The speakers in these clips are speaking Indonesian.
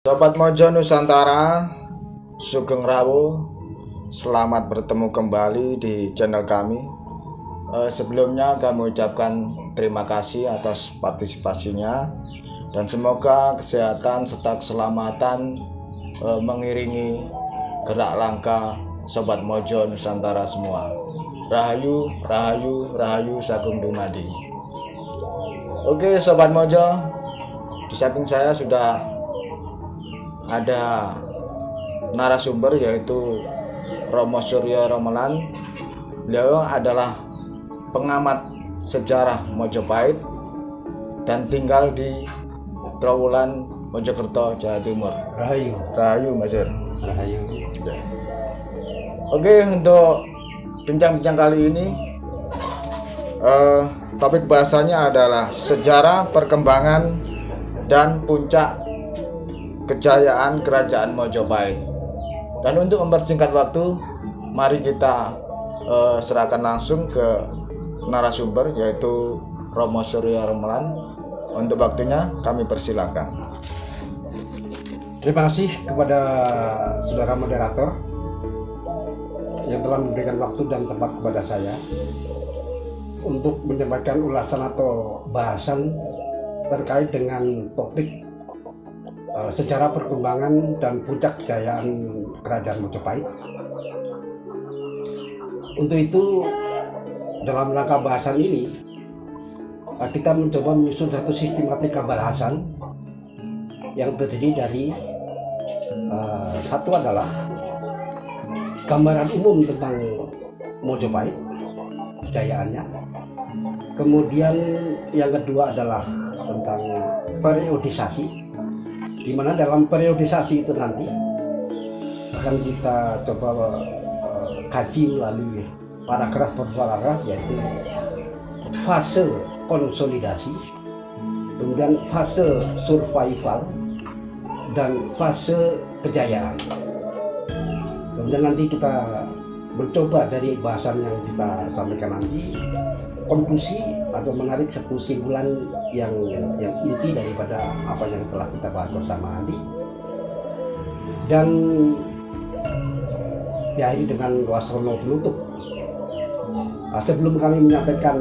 Sobat Mojo Nusantara, Sugeng Rawu, selamat bertemu kembali di channel kami. Sebelumnya kami ucapkan terima kasih atas partisipasinya dan semoga kesehatan serta keselamatan mengiringi gerak langkah Sobat Mojo Nusantara semua. Rahayu, Rahayu, Rahayu Sagung Dumadi. Oke Sobat Mojo, di samping saya sudah ada narasumber yaitu Romo Suryo Romelan. Beliau adalah pengamat sejarah Mojopahit dan tinggal di Trowulan, Mojokerto, Jawa Timur. Rahayu. Rahayu Mas Sur. Rahayu. Oke, untuk bincang-bincang kali ini topik bahasanya adalah sejarah perkembangan dan puncak kejayaan Kerajaan Mojopahit. Dan untuk mempersingkat waktu, mari kita serahkan langsung ke narasumber yaitu Romo Suryo Romelan. Untuk waktunya kami persilakan. Terima kasih kepada saudara moderator yang telah memberikan waktu dan tempat kepada saya untuk menyampaikan ulasan atau bahasan terkait dengan topik sejarah perkembangan dan puncak kejayaan Kerajaan Mojopahit. Untuk itu, dalam rangka bahasan ini, kita mencoba menyusun satu sistematika bahasan yang terdiri dari satu adalah gambaran umum tentang Mojopahit, kejayaannya. Kemudian yang kedua adalah tentang periodisasi, di mana dalam periodisasi itu nanti akan kita coba kaji melalui paragraf per paragraf, yaitu fase konsolidasi, kemudian fase survival, dan fase kejayaan. Kemudian nanti kita mencoba dari bahasan yang kita sampaikan nanti konklusi atau menarik satu simpulan yang inti daripada apa yang telah kita bahas bersama nanti, dan diakhiri dengan wasrono penutup. Sebelum kami menyampaikan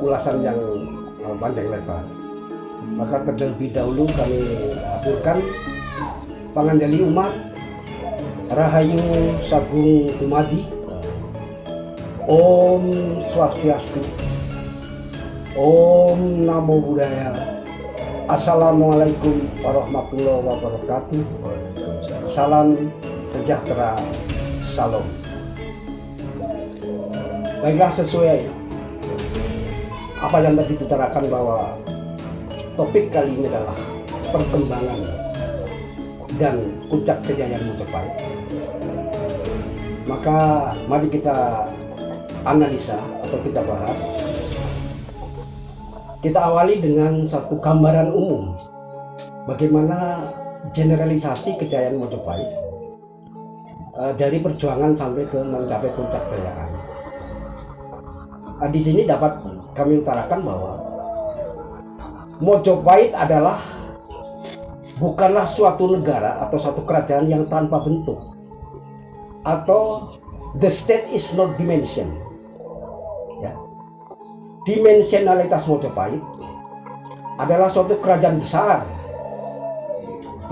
ulasan yang panjang lebar, maka terlebih dahulu kami aturkan panganjali umat Rahayu Sagung Dumadi, Om Swastiastu, Om Namo Buddhaya, Assalamualaikum warahmatullahi wabarakatuh. Salam sejahtera, salam. Baiklah, sesuai apa yang tadi ditarakan bahwa topik kali ini adalah perkembangan dan puncak kejayaan Mojopahit, maka mari kita analisa atau kita bahas. Kita awali dengan satu gambaran umum bagaimana generalisasi kejayaan Mojopahit dari perjuangan sampai ke mencapai puncak kejayaan. Di sini dapat kami utarakan bahwa Mojopahit adalah bukanlah suatu negara atau suatu kerajaan yang tanpa bentuk, atau the state is not dimension. Dimensionalitas Mojopahit adalah suatu kerajaan besar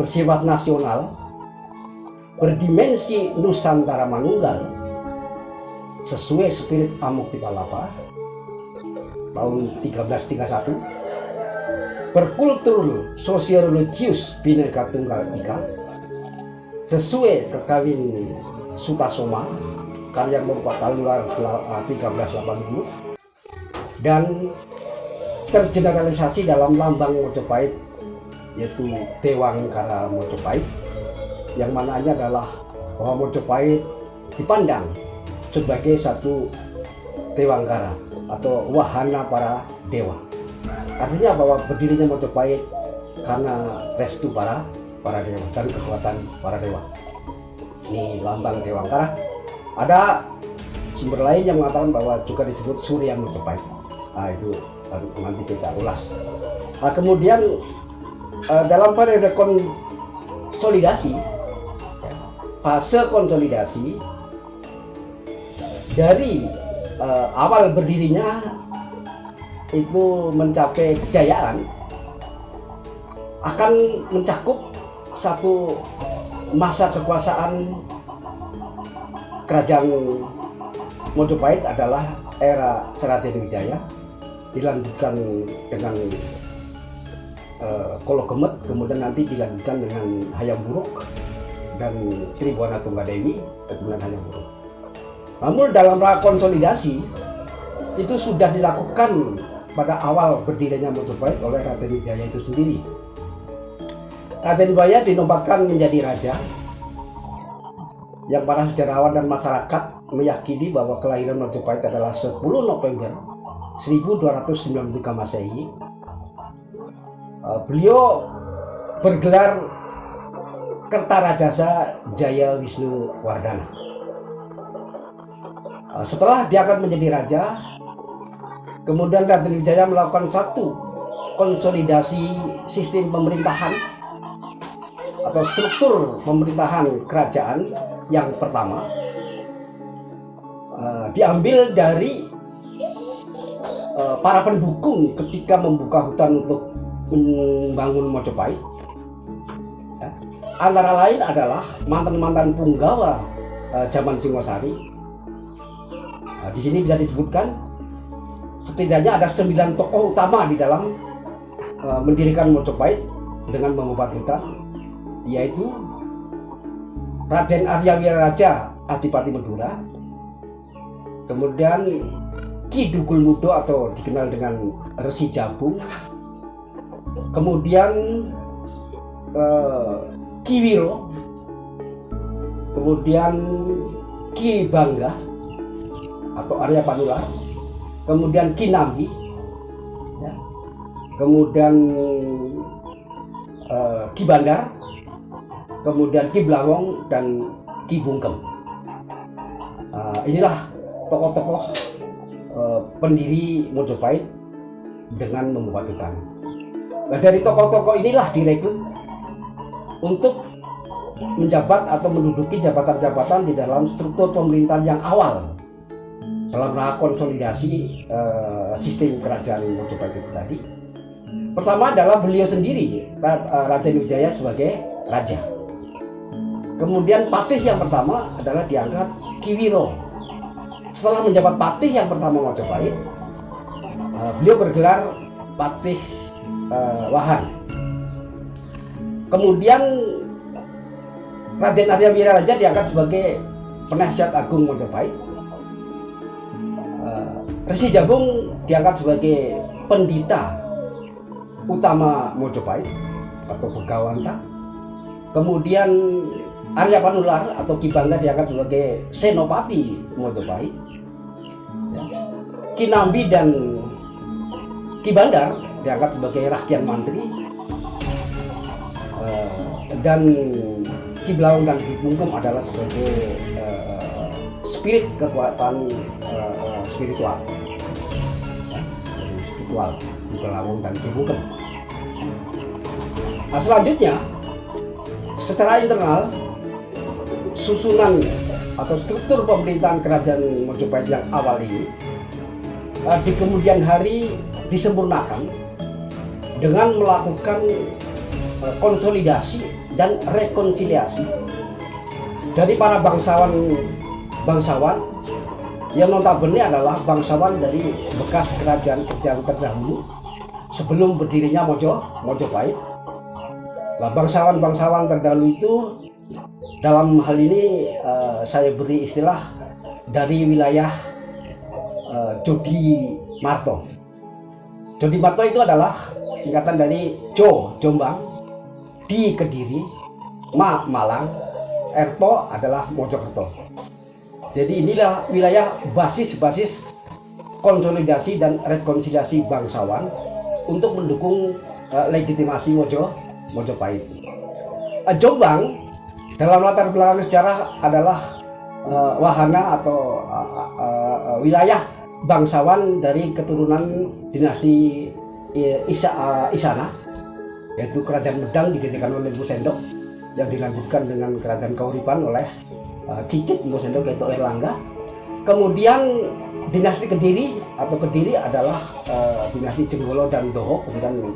bersifat nasional, berdimensi Nusantara Manunggal sesuai spirit Pamuktikalapa tahun 1331, berkultur sosiologis Bhinneka Tunggal Ika sesuai kekawin Sutasoma karya merupakan luar 1380, dan tergeneralisasi dalam lambang Mojopahit yaitu Dewangkara Mojopahit, yang mananya adalah bahwa Mojopahit dipandang sebagai satu Dewangkara atau wahana para dewa. Artinya bahwa berdirinya Mojopahit karena restu para dewa dan kekuatan para dewa. Ini lambang Dewangkara. Ada sumber lain yang mengatakan bahwa juga disebut Surya Mojopahit. Itu nanti kita ulas. Kemudian dalam periode konsolidasi, fase konsolidasi dari awal berdirinya itu mencapai kejayaan akan mencakup satu masa kekuasaan kerajaan Mojopahit adalah era Srajadewijaya, dilanjutkan dengan Kologemet, kemudian nanti dilanjutkan dengan Hayam Wuruk dan Sri Buana Tunggadewi, kemudian Hayam Wuruk. Namun dalam rangka konsolidasi itu sudah dilakukan pada awal berdirinya Mojopahit oleh Raden Wijaya itu sendiri. Raden Wijaya dinobatkan menjadi raja, yang para sejarawan dan masyarakat meyakini bahwa kelahiran Mojopahit adalah 10 November 1293 Masehi. Beliau bergelar Kertarajasa Jaya Wisnu Wardana. Setelah diangkat menjadi raja, kemudian Raden Wijaya melakukan satu konsolidasi sistem pemerintahan atau struktur pemerintahan kerajaan. Yang pertama diambil dari para pendukung ketika membuka hutan untuk membangun Mojopahit. Antara lain adalah mantan-mantan punggawa zaman Singosari. Di sini bisa disebutkan setidaknya ada 9 tokoh utama di dalam mendirikan Mojopahit dengan membuka hutan, yaitu Raden Arya Wiraraja Adipati Madura, kemudian Ki Dugul Mudo atau dikenal dengan Resi Jabung, kemudian Ki Wiro, kemudian Ki Bangga atau Arya Panular, kemudian Ki Nambi, ya, kemudian Ki Bandar, kemudian Ki Blangong dan Ki Bungkem. Inilah tokoh-tokoh pendiri Mojopahit dengan membuat hutan. Nah, dari tokoh-tokoh inilah direkrut untuk menjabat atau menduduki jabatan-jabatan di dalam struktur pemerintahan yang awal dalam rangka konsolidasi sistem kerajaan Mojopahit itu tadi. Pertama adalah beliau sendiri, Raden Wijaya sebagai raja. Kemudian patih yang pertama adalah diangkat Ki Wiro. Setelah menjabat patih yang pertama Mojopahit, beliau bergelar Patih Wahan. Kemudian Raden Arya Wiraraja diangkat sebagai penasihat agung Mojopahit. Resi Jabung diangkat sebagai pendita utama Mojopahit atau Begawanta. Kemudian Arya Panular atau Ki Bangga diangkat sebagai senopati Mojopahit. Ya. Ki Nambi dan Ki Bandar diangkat sebagai Rakyat Mantri. Dan Ki Blangong dan Ki Bungkem adalah sebagai spirit kekuatan spiritual. Ya, spiritual Ki Blangong dan Ki Bungkem. Nah, selanjutnya secara internal susunan atau struktur pemerintahan kerajaan Mojopahit yang awal ini di kemudian hari disempurnakan dengan melakukan konsolidasi dan rekonsiliasi dari para bangsawan yang notabene adalah bangsawan dari bekas kerajaan terdahulu sebelum berdirinya Mojopahit. Nah, bangsawan terdahulu itu dalam hal ini saya beri istilah dari wilayah Jodi Marto. Jodi Marto itu adalah singkatan dari Jo Jombang, Di Kediri, Ma Malang, Erto adalah Mojokerto. Jadi inilah wilayah basis konsolidasi dan rekonsiliasi bangsawan untuk mendukung legitimasi Mojopahit. Jombang dalam latar belakang sejarah adalah wahana atau wilayah bangsawan dari keturunan dinasti Isana, yaitu kerajaan Medang didirikan oleh Lembu Sendok. yang dilanjutkan dengan kerajaan Kahuripan oleh Cicit Mbok Sendok yaitu Erlangga. Kemudian dinasti Kediri adalah dinasti Jenggolo dan Doho, kemudian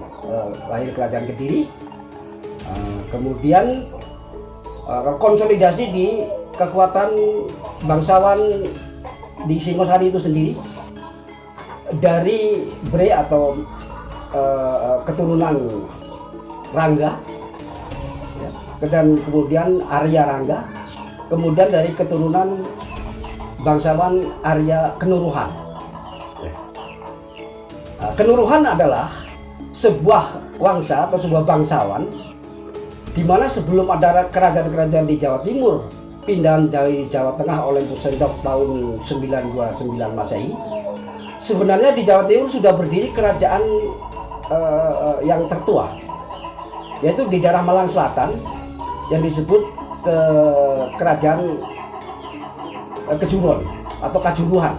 lahir kerajaan Kediri. Kemudian konsolidasi di kekuatan bangsawan di Singosari itu sendiri dari Bre atau keturunan Rangga, dan kemudian Arya Rangga, kemudian dari keturunan bangsawan Arya Kenuruhan. Kenuruhan adalah sebuah wangsa atau sebuah bangsawan di mana sebelum ada kerajaan-kerajaan di Jawa Timur pindahan dari Jawa Tengah oleh Mbok Sendok tahun 929 Masehi, sebenarnya di Jawa Timur sudah berdiri kerajaan yang tertua, yaitu di daerah Malang Selatan yang disebut kerajaan Kejuron atau Kajuruhan.